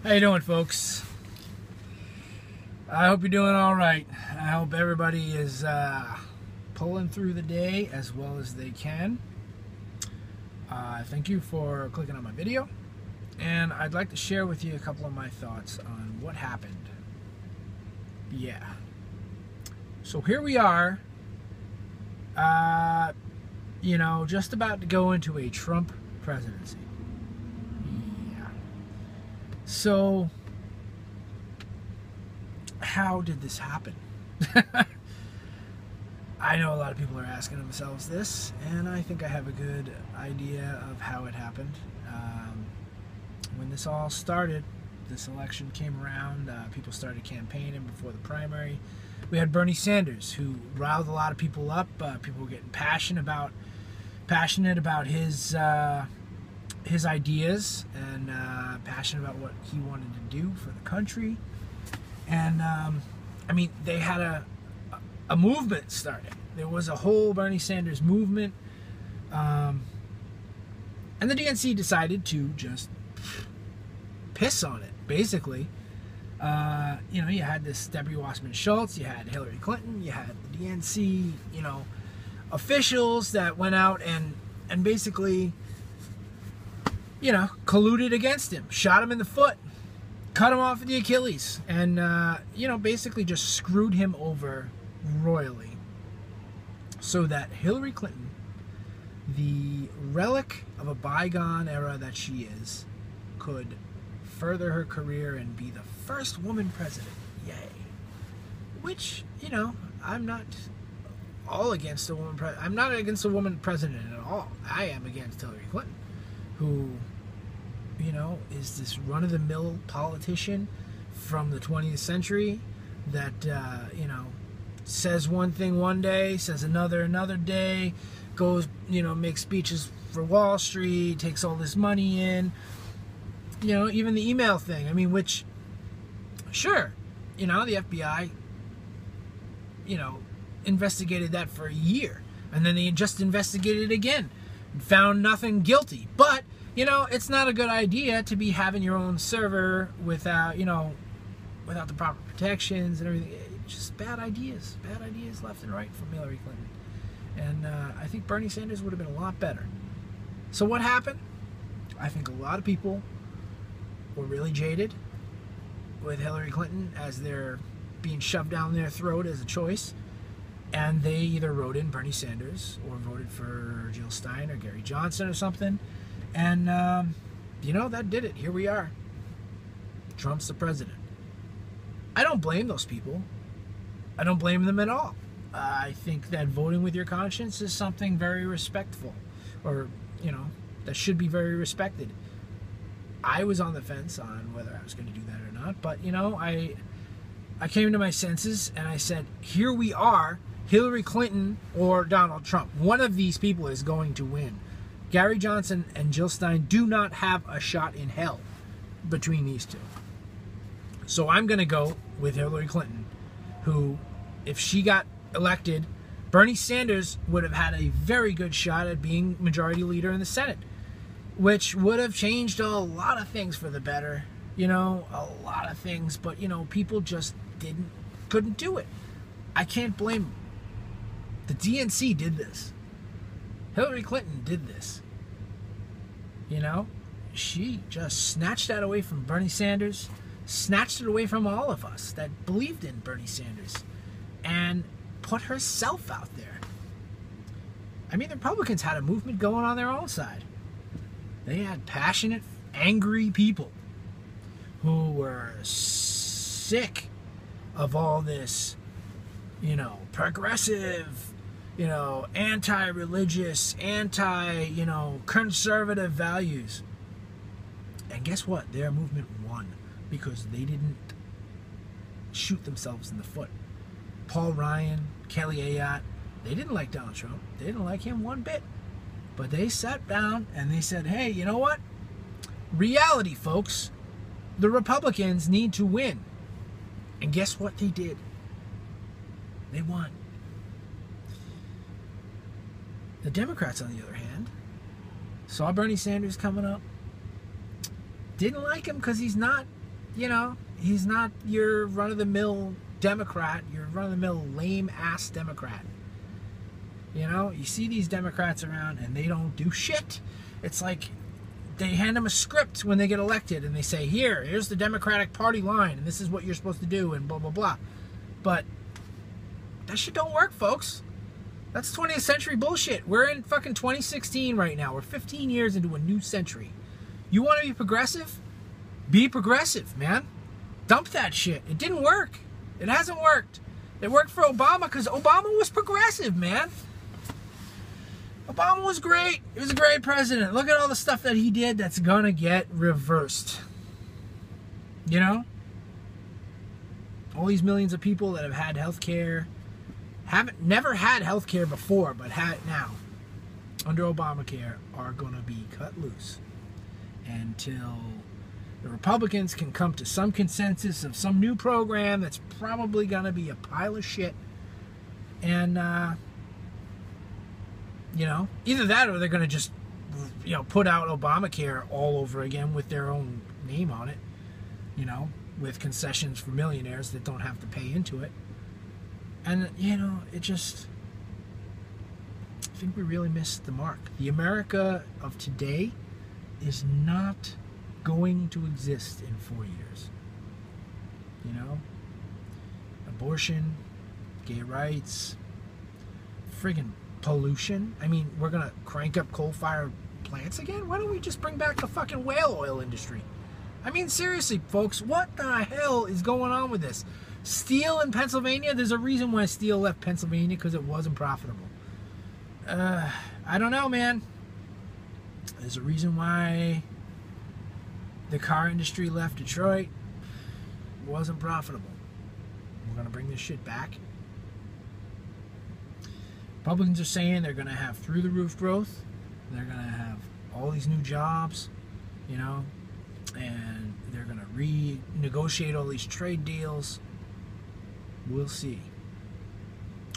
How you doing, folks? I hope you're doing all right. I hope everybody is pulling through the day as well as they can. Thank you for clicking on my video, and I'd like to share with you a couple of my thoughts on what happened. Yeah. So here we are, just about to go into a Trump presidency. Yeah. So, how did this happen? I know a lot of people are asking themselves this, and I think I have a good idea of how it happened. When this all started, this election came around, people started campaigning before the primary. We had Bernie Sanders, who riled a lot of people up. People were getting passionate about his ideas and passionate about what he wanted to do for the country. And they had a movement started. There was a whole Bernie Sanders movement, and the DNC decided to just piss on it, basically. You had this Debbie Wasserman Schultz, you had Hillary Clinton, you had the DNC, officials that went out and basically, colluded against him, shot him in the foot, cut him off at the Achilles, and, basically just screwed him over royally, so that Hillary Clinton, the relic of a bygone era that she is, could further her career and be the first woman president. Yay. Which, I'm not all against a woman president. I'm not against a woman president at all. I am against Hillary Clinton, who, is this run-of-the-mill politician from the 20th century that, says one thing one day, says another day, goes, makes speeches for Wall Street, takes all this money in, even the email thing. Which, sure, the FBI, investigated that for a year, and then they just investigated it again and found nothing guilty. But, it's not a good idea to be having your own server without, without the proper protections and everything. Just bad ideas left and right from Hillary Clinton. And I think Bernie Sanders would have been a lot better. So what happened? I think a lot of people were really jaded with Hillary Clinton as they're being shoved down their throat as a choice. And they either wrote in Bernie Sanders or voted for Jill Stein or Gary Johnson or something. And, that did it. Here we are. Trump's the president. I don't blame those people. I don't blame them at all. I think that voting with your conscience is something very respectful, or, that should be very respected. I was on the fence on whether I was going to do that or not, but, I came to my senses and I said, here we are, Hillary Clinton or Donald Trump. One of these people is going to win. Gary Johnson and Jill Stein do not have a shot in hell between these two. So I'm going to go with Hillary Clinton, who, if she got elected, Bernie Sanders would have had a very good shot at being majority leader in the Senate, which would have changed a lot of things for the better, a lot of things, but, people just couldn't do it. I can't blame them. The DNC did this. Hillary Clinton did this. She just snatched that away from Bernie Sanders, snatched it away from all of us that believed in Bernie Sanders, and put herself out there. The Republicans had a movement going on their own side. They had passionate, angry people who were sick of all this, progressive, anti-religious, conservative values. And guess what? Their movement won because they didn't shoot themselves in the foot. Paul Ryan, Kelly Ayotte, they didn't like Donald Trump. They didn't like him one bit. But they sat down and they said, hey, you know what? Reality, folks. The Republicans need to win. And guess what they did? They won. The Democrats, on the other hand, saw Bernie Sanders coming up, didn't like him because he's not you know, he's not your run-of-the-mill Democrat, your run-of-the-mill lame-ass Democrat. You know, you see these Democrats around and they don't do shit. It's like they hand them a script when they get elected and they say, here's the Democratic Party line and this is what you're supposed to do and blah, blah, blah. But that shit don't work, folks. That's 20th century bullshit. We're in fucking 2016 right now. We're 15 years into a new century. You want to be progressive? Be progressive, man. Dump that shit. It didn't work. It hasn't worked. It worked for Obama because Obama was progressive, man. Obama was great. He was a great president. Look at all the stuff that he did that's gonna get reversed. You know? All these millions of people that have had health care, never had health care before, but had it now, under Obamacare, are gonna be cut loose until the Republicans can come to some consensus of some new program that's probably gonna be a pile of shit. And, you know, either that or they're going to just, you know, put out Obamacare all over again with their own name on it, you know, with concessions for millionaires that don't have to pay into it. And, you know, it just, I think we really missed the mark. The America of today is not going to exist in 4 years. You know, abortion, gay rights, friggin' pollution. I mean, we're gonna crank up coal-fired plants again? Why don't we just bring back the fucking whale oil industry? I mean, seriously, folks, what the hell is going on with this? Steel in Pennsylvania, there's a reason why steel left Pennsylvania, because it wasn't profitable. I don't know, man. There's a reason why the car industry left Detroit. It wasn't profitable. We're gonna bring this shit back. Republicans are saying they're going to have through-the-roof growth. They're going to have all these new jobs, you know, and they're going to renegotiate all these trade deals. We'll see.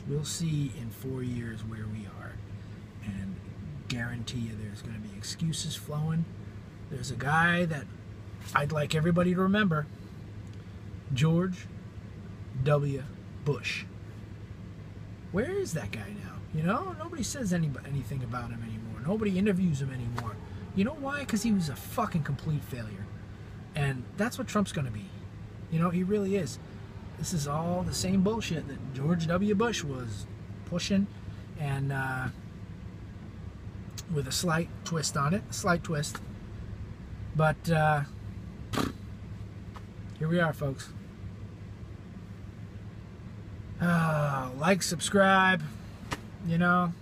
We'll see in 4 years where we are. And guarantee you there's going to be excuses flowing. There's a guy that I'd like everybody to remember. George W. Bush. Where is that guy now? You know, nobody says anything about him anymore. Nobody interviews him anymore. You know why? Because he was a fucking complete failure. And that's what Trump's going to be. You know, he really is. This is all the same bullshit that George W. Bush was pushing. And with a slight twist on it. A slight twist. But here we are, folks. Like, subscribe, you know,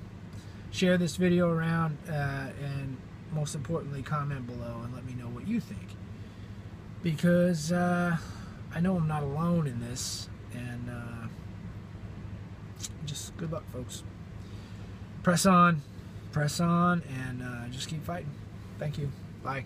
share this video around, and most importantly, comment below and let me know what you think. Because I know I'm not alone in this, and just good luck, folks. Press on, and just keep fighting. Thank you. Bye.